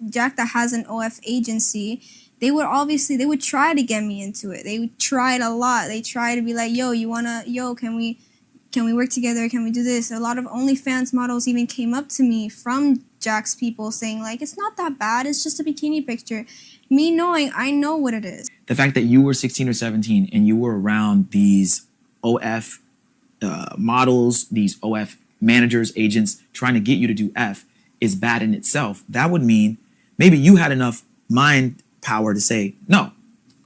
Jack that has an OF agency, they would try to get me into it. They tried a lot. They tried to be like, yo, can we work together? Can we do this? A lot of OnlyFans models even came up to me from Jack's people saying like, it's not that bad. It's just a bikini picture. Me knowing, I know what it is. The fact that you were 16 or 17 and you were around these OF models, these OF managers, agents trying to get you to do F is bad in itself. That would mean maybe you had enough mind power to say, no,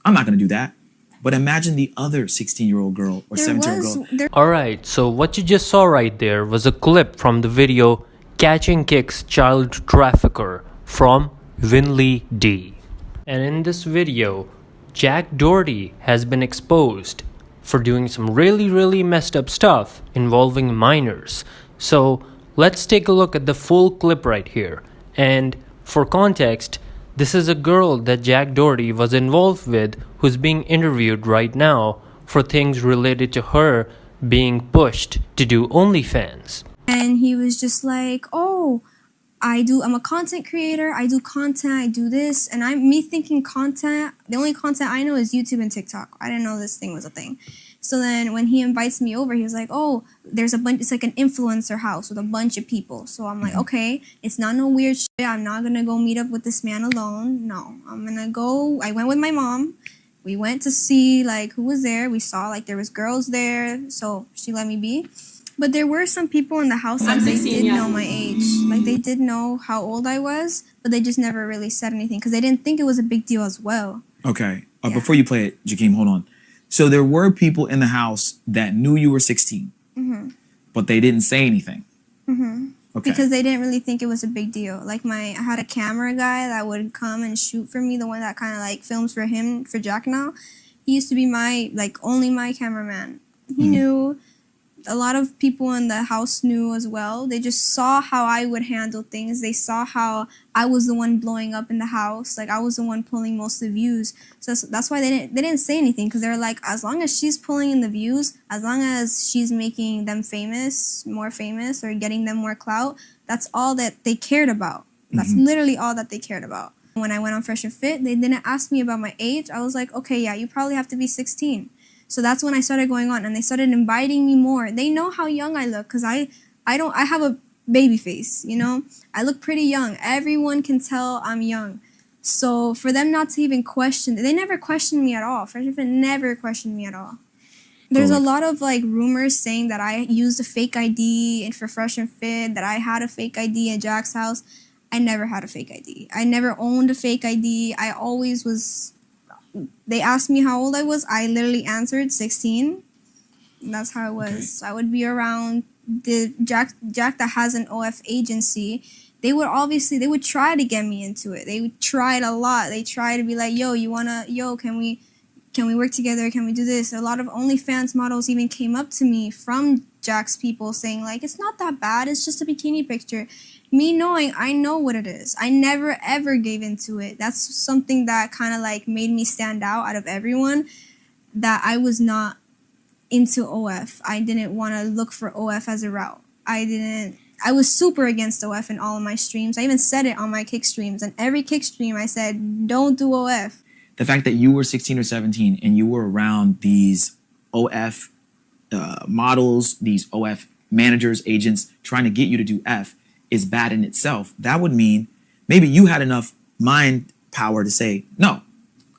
I'm not going to do that. But imagine the other 16-year-old girl or 17-year-old girl. Alright, so what you just saw right there was a clip from the video Catching Kick's Child Trafficker from Winley D. And in this video, Jack Doherty has been exposed for doing some really messed up stuff involving minors. So let's take a look at the full clip right here. And for context, this is a girl that Jack Doherty was involved with who's being interviewed right now for things related to her being pushed to do OnlyFans. And he was just like, oh, I'm a content creator, I do content, I do this, and me thinking content, the only content I know is YouTube and TikTok. I didn't know this thing was a thing. So then when he invites me over, he was like, oh, there's a bunch, it's like an influencer house with a bunch of people. So I'm like, okay, it's not no weird shit. I'm not gonna go meet up with this man alone. No, I'm gonna go. I went with my mom. We went to see like who was there. We saw like there was girls there. So she let me be. But there were some people in the house that they did know my age. Like they did know how old I was, but they just never really said anything because they didn't think it was a big deal as well. Okay. Before you play it, Jakeem, hold on. So there were people in the house that knew you were 16, but they didn't say anything. Okay. Because they didn't really think it was a big deal. Like I had a camera guy that would come and shoot for me, the one that kind of like films for him, for Jack now. He used to be only my cameraman. He knew. A lot of people in the house knew as well. They just saw how I would handle things. They saw how I was the one blowing up in the house. Like I was the one pulling most of the views. So that's why they didn't say anything, because they're like, as long as she's pulling in the views, as long as she's making them famous, more famous, or getting them more clout, that's all that they cared about. That's literally all that they cared about. When I went on Fresh and Fit, they didn't ask me about my age. I was like, okay, yeah, you probably have to be 16. So that's when I started going on, and they started inviting me more. They know how young I look, because I have a baby face, you know? I look pretty young. Everyone can tell I'm young. So for them not to even question, they never questioned me at all. Fresh and Fit never questioned me at all. There's a lot of like rumors saying that I used a fake ID and for Fresh and Fit, that I had a fake ID at Jack's house. I never had a fake ID. I never owned a fake ID. I always was... They asked me how old I was. I literally answered 16. That's how it was. Okay. So I would be around the Jack that has an OF agency. They would try to get me into it. They tried a lot. They tried to be like, yo, can we work together? Can we do this? A lot of OnlyFans models even came up to me from Jack's people saying like, it's not that bad. It's just a bikini picture. Me knowing, I know what it is. I never ever gave into it. That's something that kind of like made me stand out of everyone, that I was not into OF. I didn't want to look for OF as a route. I was super against OF in all of my streams. I even said it on my kick streams, and every kick stream I said, don't do OF. The fact that you were 16 or 17 and you were around these OF models, these OF managers, agents trying to get you to do F is bad in itself. That would mean maybe you had enough mind power to say, no,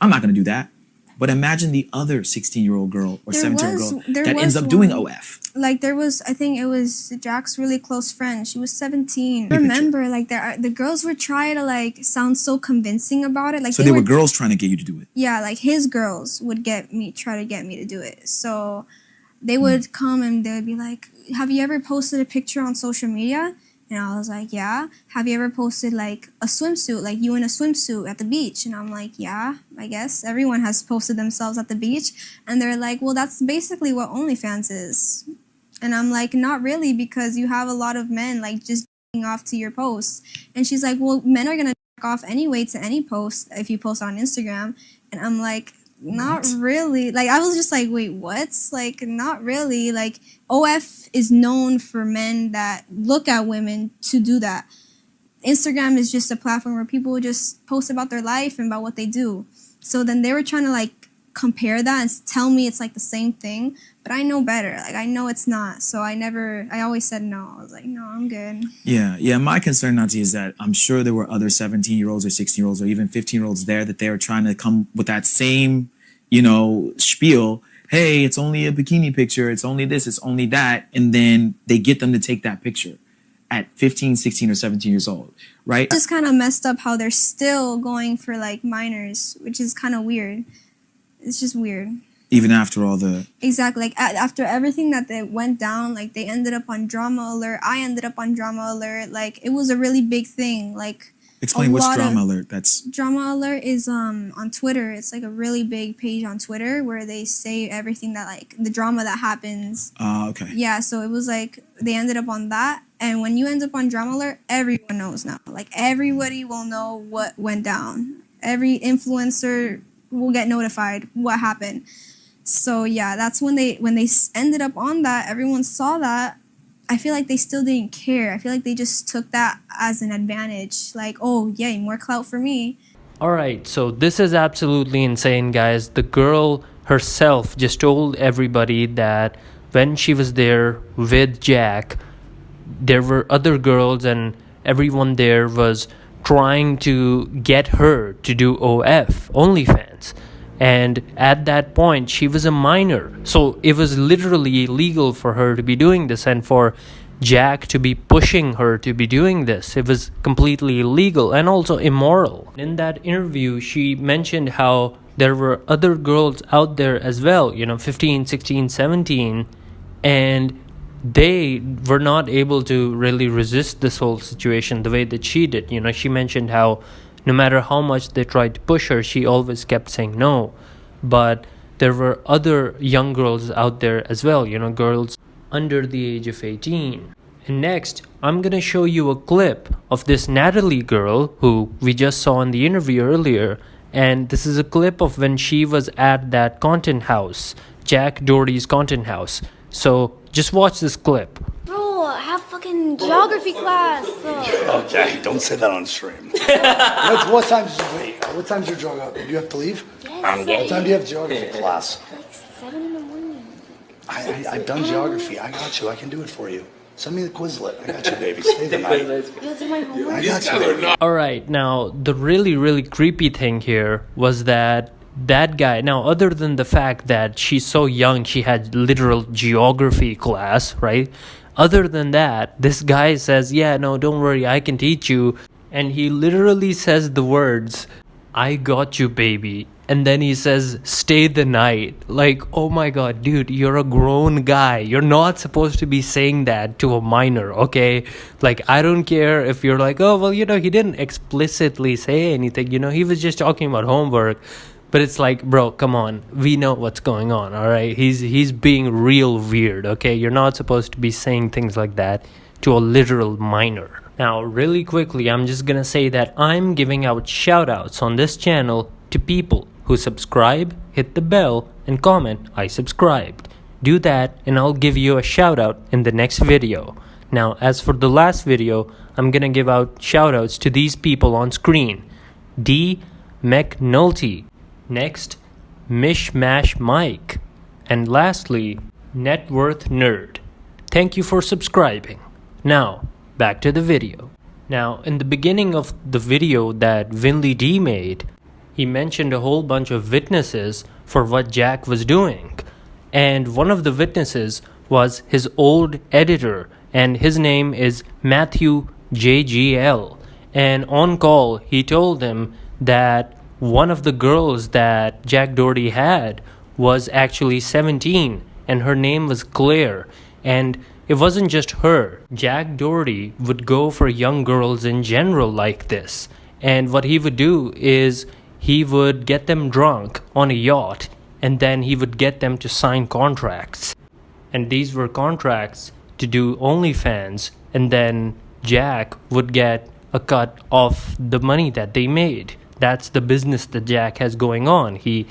I'm not going to do that. But imagine the other 16-year-old girl or 17-year-old girl that ends up doing OF. Like I think it was Jack's really close friend. She was 17. I remember, like the girls were trying to like sound so convincing about it. Like so they were girls trying to get you to do it. Yeah, like his girls would try to get me to do it. So they would come and they would be like, have you ever posted a picture on social media? And I was like, yeah. Have you ever posted like a swimsuit, like you in a swimsuit at the beach? And I'm like, yeah, I guess everyone has posted themselves at the beach. And they're like, well, that's basically what OnlyFans is. And I'm like, not really, because you have a lot of men like just jacking off to your posts. And she's like, well, men are gonna jack off anyway to any post if you post on Instagram. And I'm like, not really. Like I was just like, wait, what? Like not really. Like OF is known for men that look at women to do that. Instagram is just a platform where people just post about their life and about what they do. So then they were trying to like compare that and tell me it's like the same thing, but I know better. Like I know it's not. So I always said no. I was like, no, I'm good. Yeah. My concern, Nati, is that I'm sure there were other 17-year-olds or 16-year-olds or even 15-year-olds there that they were trying to come with that same, spiel. Hey, it's only a bikini picture. It's only this. It's only that. And then they get them to take that picture at 15, 16, or 17 years old, right? It's just kind of messed up how they're still going for like minors, which is kind of weird. It's just weird. Even after all the... Exactly. Like after everything that they went down, like they ended up on Drama Alert. I ended up on Drama Alert. Like it was a really big thing. Like Explain what's Drama Alert. That's Drama Alert is on Twitter. It's like a really big page on Twitter where they say everything that like the drama that happens. Okay. Yeah, so it was like they ended up on that, and when you end up on Drama Alert, everyone knows now. Like everybody will know what went down. Every influencer will get notified what happened. So yeah, that's when they ended up on that. Everyone saw that. I feel like they still didn't care. I feel like they just took that as an advantage. Like, oh, yay, more clout for me. Alright, so this is absolutely insane, guys. The girl herself just told everybody that when she was there with Jack, there were other girls and everyone there was trying to get her to do OF, OnlyFans. And at that point, she was a minor. So it was literally illegal for her to be doing this and for Jack to be pushing her to be doing this. It was completely illegal and also immoral. In that interview, she mentioned how there were other girls out there as well, 15, 16, 17, and they were not able to really resist this whole situation the way that she did. She mentioned how no matter how much they tried to push her, she always kept saying no. But there were other young girls out there as well, girls under the age of 18. And next, I'm gonna show you a clip of this Natalie girl who we just saw in the interview earlier. And this is a clip of when she was at that content house, Jack Doherty's content house. So just watch this clip. Bro, I have fucking geography class. Okay, don't say that on stream. What time's your drug up? Do you have to leave? Yes. What time do you have geography class? Like 7 in the morning. I've done geography. I got you. I can do it for you. Send me the Quizlet. I got you, baby. Stay the night. You'll do my homework? I got you, baby. Alright, now the really, really creepy thing here was that guy, now other than the fact that she's so young, she had literal geography class, right? Other than that, this guy says, yeah, no, don't worry, I can teach you. And he literally says the words, I got you, baby. And then he says, stay the night. Like, oh my god, dude, you're a grown guy. You're not supposed to be saying that to a minor, okay? Like, I don't care if you're like, oh, well, he didn't explicitly say anything. He was just talking about homework. But it's like, bro, come on. We know what's going on, all right? He's being real weird, okay? You're not supposed to be saying things like that to a literal minor. Now, really quickly, I'm just gonna say that I'm giving out shoutouts on this channel to people who subscribe, hit the bell, and comment, I subscribed. Do that, and I'll give you a shoutout in the next video. Now, as for the last video, I'm gonna give out shoutouts to these people on screen. D. McNulty. Next, Mishmash Mike. And lastly, Net Worth Nerd. Thank you for subscribing. Now, back to the video. Now, in the beginning of the video that Vinley D made, he mentioned a whole bunch of witnesses for what Jack was doing. And one of the witnesses was his old editor, and his name is Matthew JGL. And on call, he told him that one of the girls that Jack Doherty had was actually 17, and her name was Claire. And it wasn't just her. Jack Doherty would go for young girls in general like this. And what he would do is he would get them drunk on a yacht, and then he would get them to sign contracts. And these were contracts to do OnlyFans, and then Jack would get a cut of the money that they made. That's the business that Jack has going on. He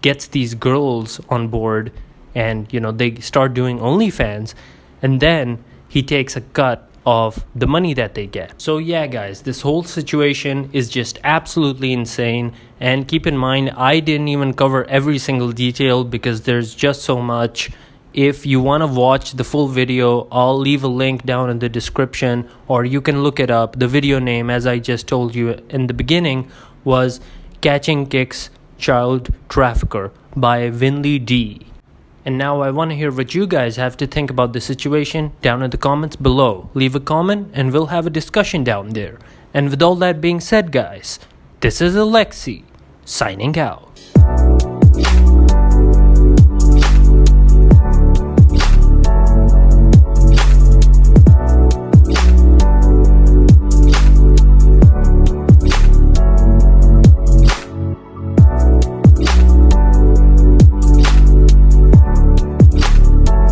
gets these girls on board and, they start doing OnlyFans, and then he takes a cut of the money that they get. So yeah guys, this whole situation is just absolutely insane, and keep in mind I didn't even cover every single detail because there's just so much. If you want to watch the full video, I'll leave a link down in the description, or you can look it up. The video name, as I just told you in the beginning, was Catching Kicks Child Trafficker by Winley D. And now I want to hear what you guys have to think about the situation down in the comments below. Leave a comment and we'll have a discussion down there. And with all that being said guys, this is Alexi signing out.